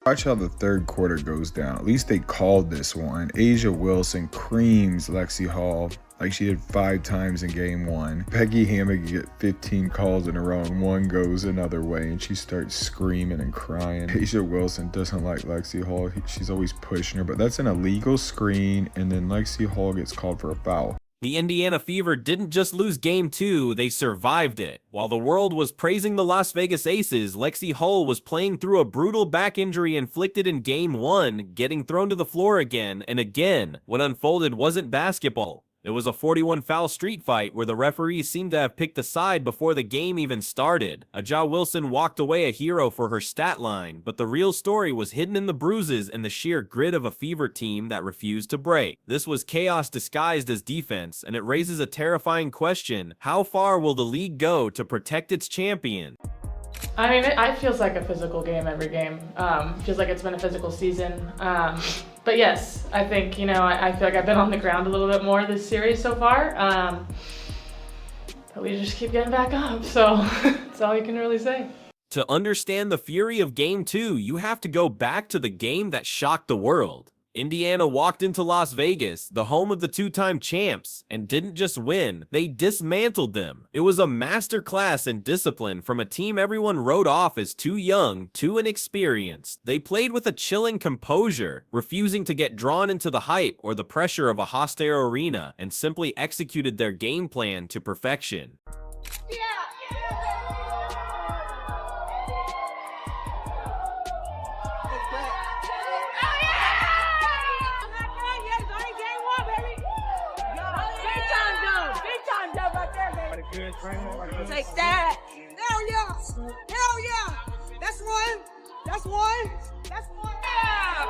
Watch how the third quarter goes down. At least they called this one. Asia Wilson creams Lexie Hull like she did 5 times in game 1. Peggy Hammock get 15 calls in a row and one goes another way and she starts screaming and crying. Asia Wilson doesn't like Lexie Hull. She's always pushing her, but that's an illegal screen, and then Lexie Hull gets called for a foul. The Indiana Fever didn't just lose Game 2, they survived it. While the world was praising the Las Vegas Aces, Lexie Hull was playing through a brutal back injury inflicted in Game 1, getting thrown to the floor again and again. What unfolded wasn't basketball. It was a 41-foul street fight where the referees seemed to have picked a side before the game even started. Aja Wilson walked away a hero for her stat line, but the real story was hidden in the bruises and the sheer grit of a Fever team that refused to break. This was chaos disguised as defense, and it raises a terrifying question: how far will the league go to protect its champion? I mean, it feels like a physical game every game. Feels like it's been a physical season. But yes, I think, I feel like I've been on the ground a little bit more this series so far. But we just keep getting back up, so that's all you can really say. To understand the fury of Game 2, you have to go back to the game that shocked the world. Indiana walked into Las Vegas, the home of the 2-time champs, and didn't just win, they dismantled them. It was a masterclass in discipline from a team everyone wrote off as too young, too inexperienced. They played with a chilling composure, refusing to get drawn into the hype or the pressure of a hostile arena, and simply executed their game plan to perfection. Take that. Hell yeah. Hell yeah. That's one. That's one. That's one. Yeah.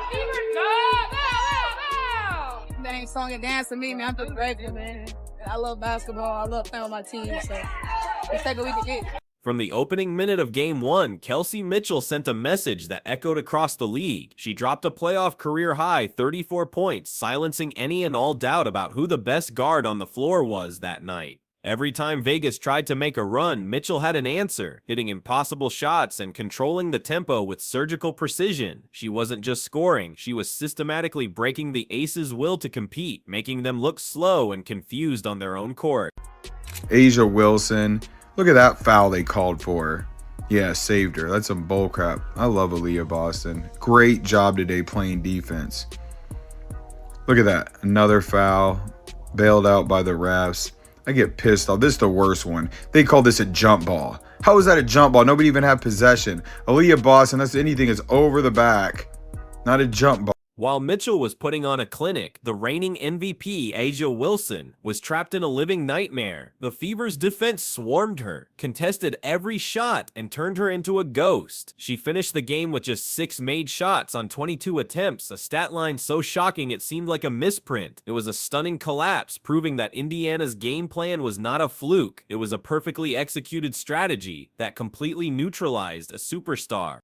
They ain't song and dance to me, man. I'm just grateful, man. I love basketball. I love playing with my team. So let's take what we can get. From the opening minute of Game 1, Kelsey Mitchell sent a message that echoed across the league. She dropped a playoff career-high 34 points, silencing any and all doubt about who the best guard on the floor was that night. Every time Vegas tried to make a run, Mitchell had an answer, hitting impossible shots and controlling the tempo with surgical precision. She wasn't just scoring, she was systematically breaking the Aces' will to compete, making them look slow and confused on their own court. Asia Wilson, look at that foul they called for. Yeah, saved her. That's some bullcrap. I love Aaliyah Boston. Great job today playing defense. Look at that. Another foul. Bailed out by the refs. I get pissed off. This is the worst one. They call this a jump ball. How is that a jump ball? Nobody even had possession. Aaliyah Boston, that's anything is over the back. Not a jump ball. While Mitchell was putting on a clinic, the reigning MVP, Asia Wilson, was trapped in a living nightmare. The Fever's defense swarmed her, contested every shot, and turned her into a ghost. She finished the game with just 6 made shots on 22 attempts, a stat line so shocking it seemed like a misprint. It was a stunning collapse, proving that Indiana's game plan was not a fluke. It was a perfectly executed strategy that completely neutralized a superstar.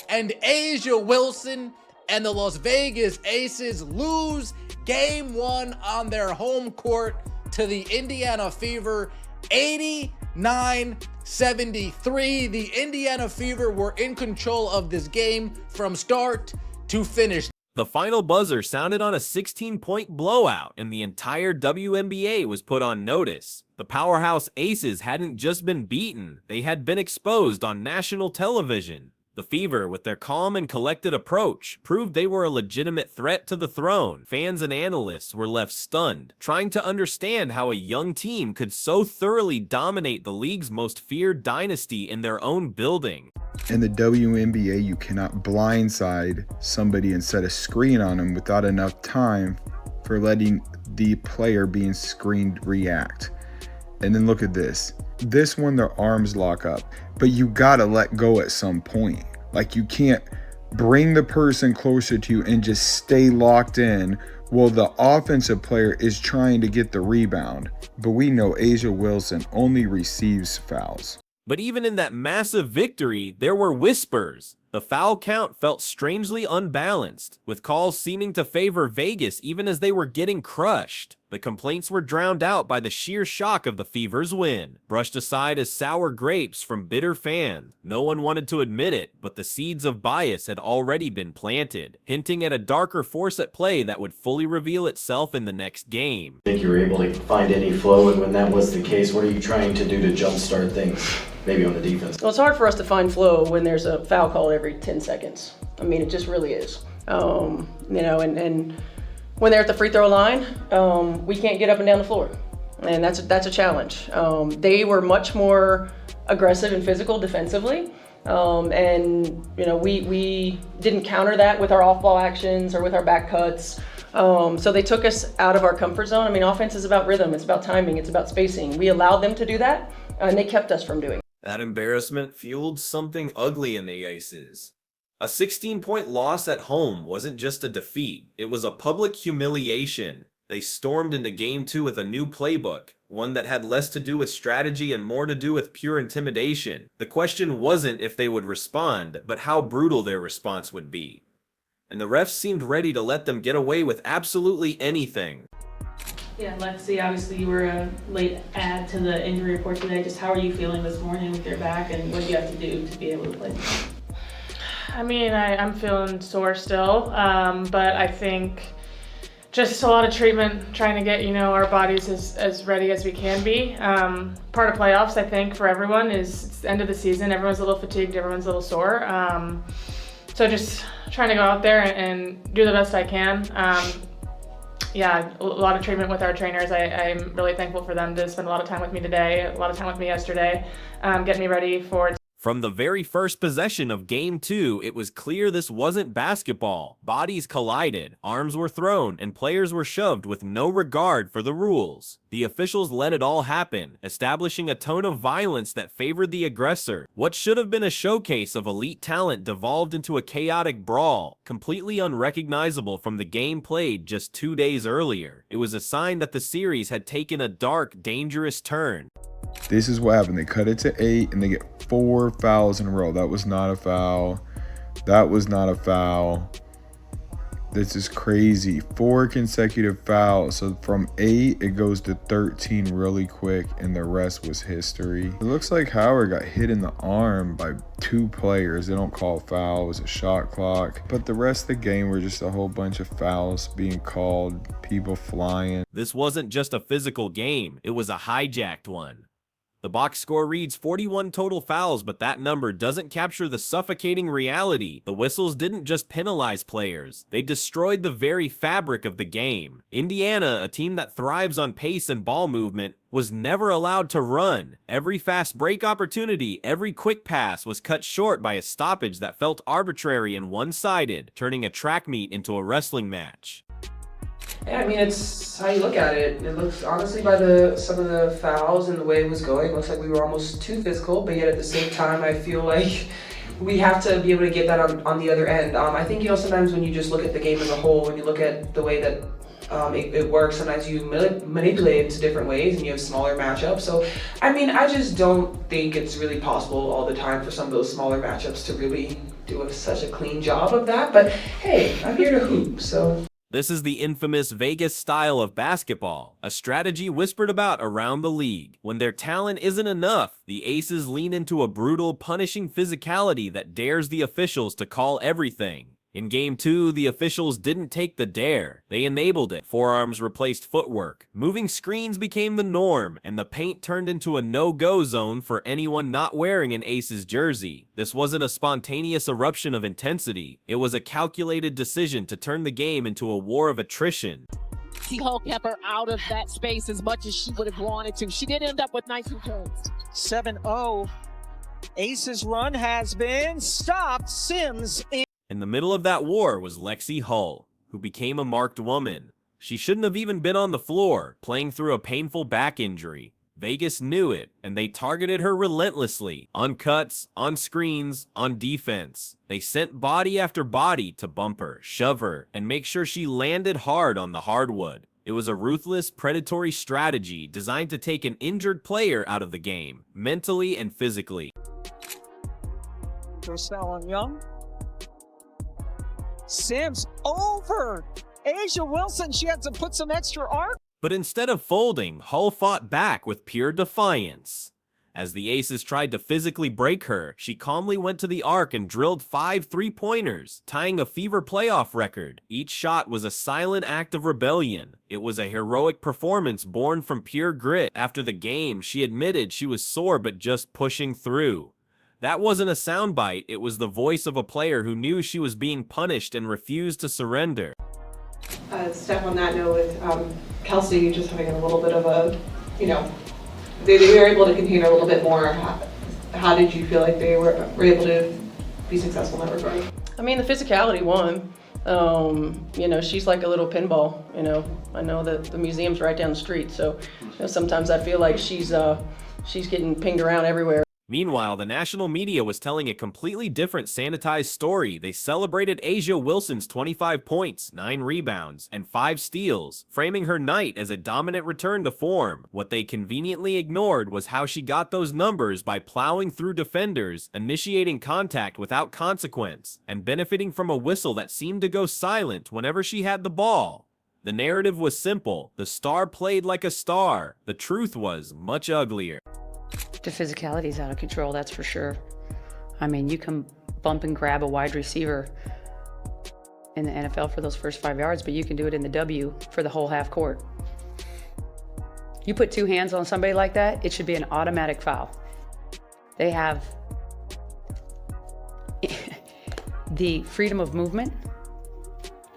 And Asia Wilson and the Las Vegas Aces lose Game 1 on their home court to the Indiana Fever, 89-73. The Indiana Fever were in control of this game from start to finish. The final buzzer sounded on a 16-point blowout, and the entire WNBA was put on notice. The powerhouse Aces hadn't just been beaten, they had been exposed on national television. The Fever, with their calm and collected approach, proved they were a legitimate threat to the throne. Fans and analysts were left stunned, trying to understand how a young team could so thoroughly dominate the league's most feared dynasty in their own building. In the WNBA, you cannot blindside somebody and set a screen on them without enough time for letting the player being screened react. And then look at this. This one, their arms lock up, but you gotta let go at some point. Like, you can't bring the person closer to you and just stay locked in while the offensive player is trying to get the rebound. But we know Asia Wilson only receives fouls. But even in that massive victory, there were whispers. The foul count felt strangely unbalanced, with calls seeming to favor Vegas even as they were getting crushed. The complaints were drowned out by the sheer shock of the Fever's win, brushed aside as sour grapes from bitter fans. No one wanted to admit it, but the seeds of bias had already been planted, hinting at a darker force at play that would fully reveal itself in the next game. I think you were able to find any flow, and when that was the case, what are you trying to do to jumpstart things, maybe on the defense? Well, it's hard for us to find flow when there's a foul call every 10 seconds. I mean, it just really is. And when they're at the free throw line, we can't get up and down the floor. And that's a challenge. They were much more aggressive and physical defensively. We didn't counter that with our off-ball actions or with our back cuts. So they took us out of our comfort zone. I mean, offense is about rhythm, it's about timing, it's about spacing. We allowed them to do that, and they kept us from doing it. That embarrassment fueled something ugly in the Aces. A 16-point loss at home wasn't just a defeat, it was a public humiliation. They stormed into Game 2 with a new playbook, one that had less to do with strategy and more to do with pure intimidation. The question wasn't if they would respond, but how brutal their response would be. And the refs seemed ready to let them get away with absolutely anything. Yeah, Lexie, obviously you were a late add to the injury report today. Just how are you feeling this morning with your back, and what do you have to do to be able to play? I mean, I'm feeling sore still, but I think just a lot of treatment, trying to get, our bodies as ready as we can be. Part of playoffs, I think, for everyone is it's the end of the season. Everyone's a little fatigued, everyone's a little sore. So just trying to go out there and do the best I can. A lot of treatment with our trainers. I'm really thankful for them to spend a lot of time with me today, a lot of time with me yesterday, getting me ready for it. From the very first possession of Game 2, it was clear this wasn't basketball. Bodies collided, arms were thrown, and players were shoved with no regard for the rules. The officials let it all happen, establishing a tone of violence that favored the aggressor. What should have been a showcase of elite talent devolved into a chaotic brawl, completely unrecognizable from the game played just 2 days earlier. It was a sign that the series had taken a dark, dangerous turn. This is what happened. They cut it to 8 and they get 4 fouls in a row. That was not a foul. That was not a foul. This is crazy. 4 consecutive fouls. So from 8, it goes to 13 really quick, and the rest was history. It looks like Howard got hit in the arm by 2 players. They don't call foul. It was a shot clock. But the rest of the game were just a whole bunch of fouls being called, people flying. This wasn't just a physical game. It was a hijacked one. The box score reads 41 total fouls, but that number doesn't capture the suffocating reality. The whistles didn't just penalize players, they destroyed the very fabric of the game. Indiana, a team that thrives on pace and ball movement, was never allowed to run. Every fast break opportunity, every quick pass was cut short by a stoppage that felt arbitrary and one-sided, turning a track meet into a wrestling match. Yeah, I mean, it's how you look at it. It looks, honestly, by some of the fouls and the way it was going, it looks like we were almost too physical, but yet at the same time, I feel like we have to be able to get that on the other end. I think, sometimes when you just look at the game as a whole, when you look at the way that it works, sometimes you manipulate it to different ways and you have smaller matchups. So, I mean, I just don't think it's really possible all the time for some of those smaller matchups to really do such a clean job of that. But hey, I'm here to hoop, so... This is the infamous Vegas style of basketball, a strategy whispered about around the league. When their talent isn't enough, the Aces lean into a brutal, punishing physicality that dares the officials to call everything. In Game 2, the officials didn't take the dare, they enabled it. Forearms replaced footwork, moving screens became the norm, and the paint turned into a no-go zone for anyone not wearing an Aces jersey. This wasn't a spontaneous eruption of intensity, it was a calculated decision to turn the game into a war of attrition. Lexie Hull kept her out of that space as much as she would have wanted to. She did end up with 19 points. 7-0. Aces run has been stopped. Sims in the middle of that war was Lexie Hull, who became a marked woman. She shouldn't have even been on the floor, playing through a painful back injury. Vegas knew it, and they targeted her relentlessly, on cuts, on screens, on defense. They sent body after body to bump her, shove her, and make sure she landed hard on the hardwood. It was a ruthless, predatory strategy designed to take an injured player out of the game, mentally and physically. Young. Sims over Asia Wilson. She had to put some extra arc. But instead of folding, Hull fought back with pure defiance. As the Aces tried to physically break her, she calmly went to the arc and drilled 5 3-pointers, tying a Fever playoff record. Each shot was a silent act of rebellion. It was a heroic performance born from pure grit. After the game, she admitted she was sore but just pushing through. That wasn't a soundbite, it was the voice of a player who knew she was being punished and refused to surrender. Steph, on that note, with Kelsey just having a little bit of a, they were able to contain her a little bit more. How did you feel like they were able to be successful in that regard? I mean, the physicality won. She's like a little pinball, I know that the museum's right down the street, so sometimes I feel like she's getting pinged around everywhere. Meanwhile, the national media was telling a completely different sanitized story. They celebrated Asia Wilson's 25 points, 9 rebounds, and 5 steals, framing her night as a dominant return to form. What they conveniently ignored was how she got those numbers by plowing through defenders, initiating contact without consequence, and benefiting from a whistle that seemed to go silent whenever she had the ball. The narrative was simple. The star played like a star. The truth was much uglier. The physicality is out of control, that's for sure. I mean, you can bump and grab a wide receiver in the NFL for those first 5 yards, but you can do it in the W for the whole half court. You put 2 hands on somebody like that, it should be an automatic foul. They have the freedom of movement.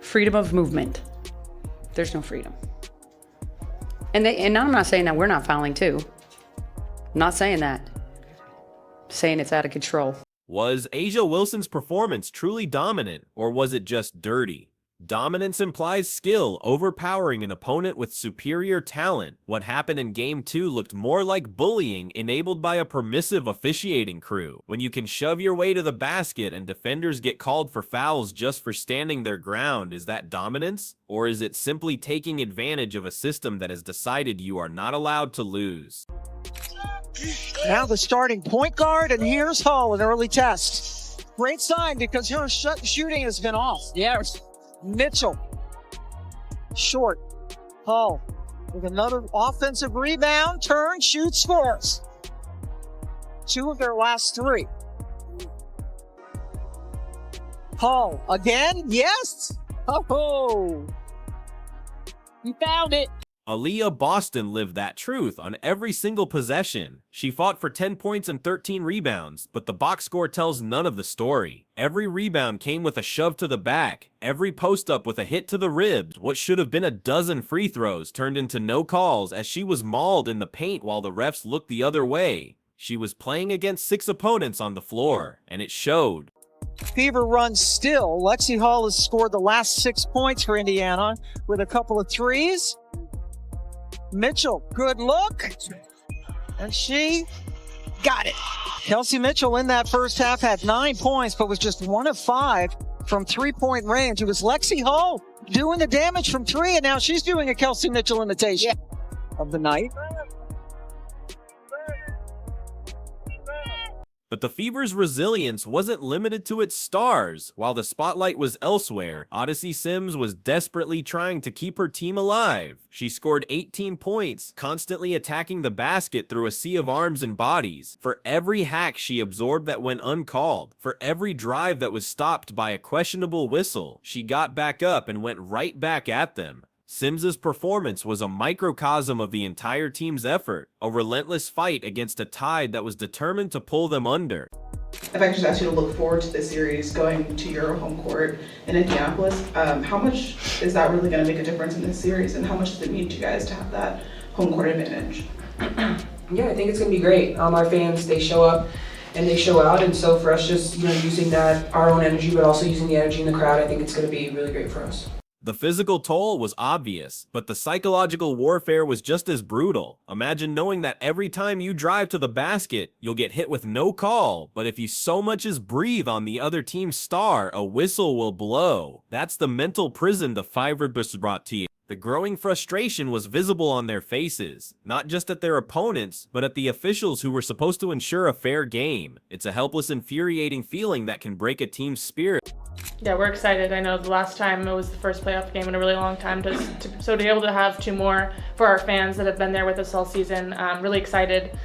Freedom of movement. There's no freedom. And I'm not saying that we're not fouling too. I'm not saying that. I'm saying it's out of control. Was Asia Wilson's performance truly dominant, or was it just dirty? Dominance implies skill, overpowering an opponent with superior talent. What happened in Game 2 looked more like bullying enabled by a permissive officiating crew. When you can shove your way to the basket and defenders get called for fouls just for standing their ground, is that dominance? Or is it simply taking advantage of a system that has decided you are not allowed to lose? Now the starting point guard, and here's Hull, an early test. Great sign because her shooting has been off. Yes. Mitchell. Short. Hull with another offensive rebound, turn, shoot, scores. 2 of their last 3. Hull again, yes. Oh, You found it. Aaliyah Boston lived that truth on every single possession. She fought for 10 points and 13 rebounds, but the box score tells none of the story. Every rebound came with a shove to the back, every post-up with a hit to the ribs. What should have been a dozen free throws turned into no calls as she was mauled in the paint while the refs looked the other way. She was playing against 6 opponents on the floor, and it showed. Fever runs still. Lexie Hull has scored the last 6 points for Indiana with a couple of threes. Mitchell, good look, and she got it. Kelsey Mitchell in that first half had 9 points, but was just 1 of 5 from 3-point range. It was Lexie Hull doing the damage from 3, and now she's doing a Kelsey Mitchell imitation of the night. But the Fever's resilience wasn't limited to its stars. While the spotlight was elsewhere, Odyssey Sims was desperately trying to keep her team alive. She scored 18 points, constantly attacking the basket through a sea of arms and bodies. For every hack she absorbed that went uncalled, for every drive that was stopped by a questionable whistle, she got back up and went right back at them. Sims's performance was a microcosm of the entire team's effort, a relentless fight against a tide that was determined to pull them under. If I could just ask you to look forward to this series going to your home court in Indianapolis, how much is that really going to make a difference in this series, and how much does it mean to you guys to have that home court advantage? Yeah, I think it's going to be great. Our fans, they show up and they show out, and so for us just using that, our own energy, but also using the energy in the crowd, I think it's going to be really great for us. The physical toll was obvious, but the psychological warfare was just as brutal. Imagine knowing that every time you drive to the basket, you'll get hit with no call, but if you so much as breathe on the other team's star, a whistle will blow. That's the mental prison the Fever brought to you. The growing frustration was visible on their faces, not just at their opponents, but at the officials who were supposed to ensure a fair game. It's a helpless, infuriating feeling that can break a team's spirit. Yeah, we're excited. I know the last time it was the first playoff game in a really long time, so to be able to have 2 more for our fans that have been there with us all season, really excited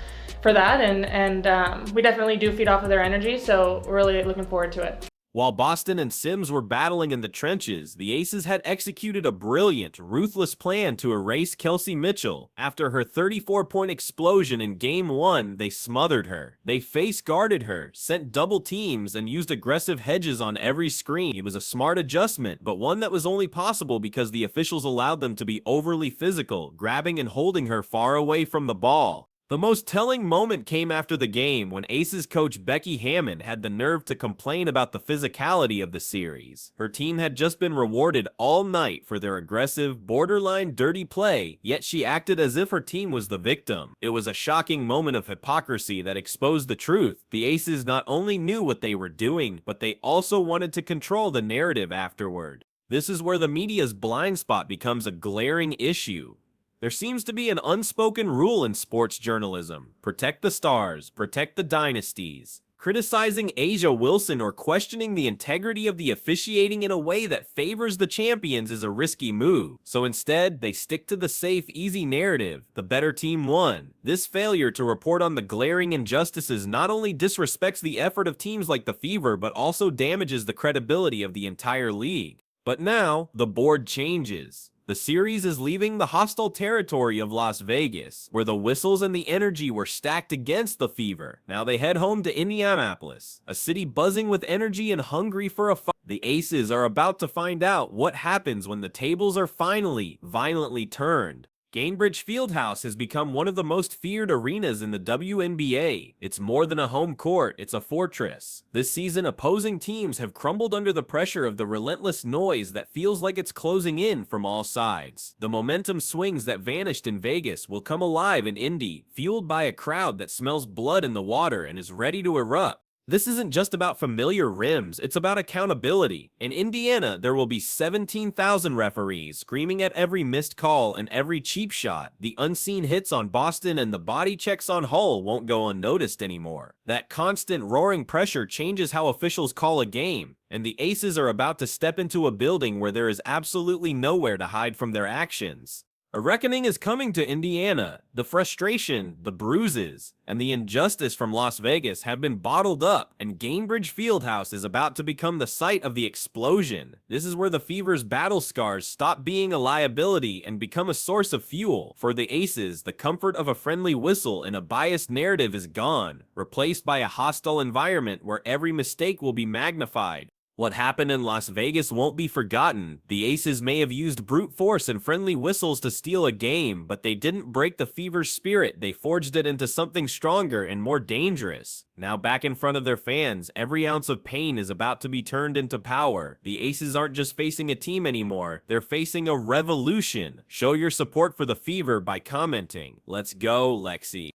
for that, and we definitely do feed off of their energy, so we're really looking forward to it. While Boston and Sims were battling in the trenches, the Aces had executed a brilliant, ruthless plan to erase Kelsey Mitchell. After her 34-point explosion in Game 1, they smothered her. They face-guarded her, sent double teams, and used aggressive hedges on every screen. It was a smart adjustment, but one that was only possible because the officials allowed them to be overly physical, grabbing and holding her far away from the ball. The most telling moment came after the game when Aces coach Becky Hammond had the nerve to complain about the physicality of the series. Her team had just been rewarded all night for their aggressive, borderline dirty play, yet she acted as if her team was the victim. It was a shocking moment of hypocrisy that exposed the truth. The Aces not only knew what they were doing, but they also wanted to control the narrative afterward. This is where the media's blind spot becomes a glaring issue. There seems to be an unspoken rule in sports journalism: protect the stars, protect the dynasties. Criticizing A'ja Wilson or questioning the integrity of the officiating in a way that favors the champions is a risky move. So instead, they stick to the safe, easy narrative: the better team won. This failure to report on the glaring injustices not only disrespects the effort of teams like the Fever, but also damages the credibility of the entire league. But now, the board changes. The series is leaving the hostile territory of Las Vegas, where the whistles and the energy were stacked against the Fever. Now they head home to Indianapolis, a city buzzing with energy and hungry for a fight. The Aces are about to find out what happens when the tables are finally violently turned. Gainbridge Fieldhouse has become one of the most feared arenas in the WNBA. It's more than a home court, it's a fortress. This season, opposing teams have crumbled under the pressure of the relentless noise that feels like it's closing in from all sides. The momentum swings that vanished in Vegas will come alive in Indy, fueled by a crowd that smells blood in the water and is ready to erupt. This isn't just about familiar rims, it's about accountability. In Indiana, there will be 17,000 referees screaming at every missed call and every cheap shot. The unseen hits on Boston and the body checks on Hull won't go unnoticed anymore. That constant roaring pressure changes how officials call a game, and the Aces are about to step into a building where there is absolutely nowhere to hide from their actions. A reckoning is coming to Indiana. The frustration, the bruises, and the injustice from Las Vegas have been bottled up, and Gainbridge Fieldhouse is about to become the site of the explosion. This is where the Fever's battle scars stop being a liability and become a source of fuel. For the Aces, the comfort of a friendly whistle and a biased narrative is gone, replaced by a hostile environment where every mistake will be magnified. What happened in Las Vegas won't be forgotten. The Aces may have used brute force and friendly whistles to steal a game, but they didn't break the Fever's spirit. They forged it into something stronger and more dangerous. Now back in front of their fans, every ounce of pain is about to be turned into power. The Aces aren't just facing a team anymore, they're facing a revolution. Show your support for the Fever by commenting. Let's go, Lexie.